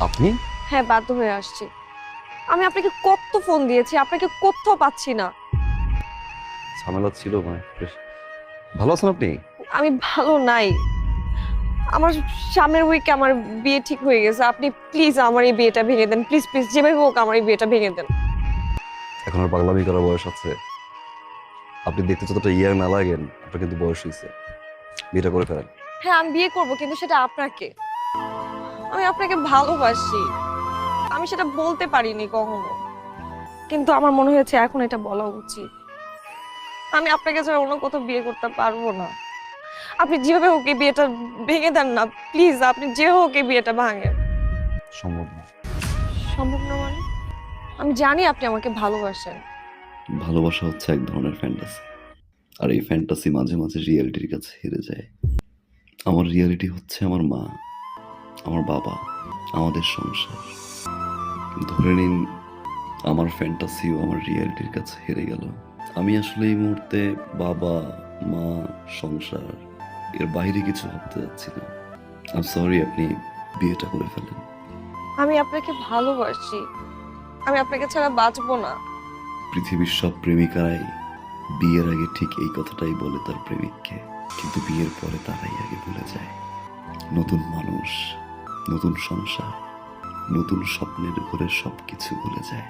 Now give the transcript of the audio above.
আপনি? হ্যাঁ, বাধ্য হয়ে আসছি। আমি আপনাকে কত ফোন দিয়েছি, আপনাকে কোথাও পাচ্ছি না। ঝামেলা ছিল মানে বেশ। ভালো আছেন আপনি? আমি ভালো নাই। আমার সামনের উইকে আমার বিয়ে ঠিক হয়ে গেছে। আপনি প্লিজ আমার এই বিয়েটা ভেঙে দেন, প্লিজ প্লিজ, যেভাবে হোক আমার এই বিয়েটা ভেঙে দেন। এখন আর পাগলামি করার বয়স আছে? আপনি দেখতে যতটা ইয়ার না লাগেন, আপনার কিন্তু বয়স হয়েছে। বিয়েটা করে ফেলেন। হ্যাঁ, আমি বিয়ে করব, কিন্তু সেটা আপনাকে। আমি আপনাকে ভালোবাসি। আমি সেটা বলতে পারিনি কখনো, কিন্তু আমার মনে হয়েছে এখন এটা বলা উচিত। আমি আপনাকে ছাড়া অন্য কোথাও বিয়ে করতে পারবো না। আপনি যেভাবে হোক এই বিয়েটা ভেঙে দেন না, প্লিজ। আপনি যে হোক এই বিয়েটা ভাঙেন। সম্ভব না। সম্ভব না মানে? আমি জানি আপনি আমাকে ভালোবাসেন। ভালোবাসা হচ্ছে এক ধরনের ফ্যান্টাসি, আর এই ফ্যান্টাসি মাঝে মাঝে রিয়েলিটির কাছে হেরে যায়। আমার রিয়েলিটি হচ্ছে আমার মা, আমার বাবা, আমাদের সংসার। ধরে নিন আমার ফ্যান্টাসিও আমার রিয়েলিটির কাছে হেরে গেল। আমি আসলে এই মুহূর্তে বাবা, মা, সংসার এর বাইরে কিছু ভাবতে যাচ্ছি না। আই সরি, আপনি বিয়েটা করে ফেলেন। আমি আপনাকে ভালোবাসি। আমি আপনাকে ছাড়া বাঁচবো না। পৃথিবীর সব প্রেমিকারাই বিয়ের আগে ঠিক এই কথাটাই বলে তার প্রেমিককে, কিন্তু বিয়ের পরে তারাই আগে ভুলে যায়। নতুন মানুষ, নতুন সংসার, নতুন স্বপ্নের ঘরে সবকিছু ভুলে যায়।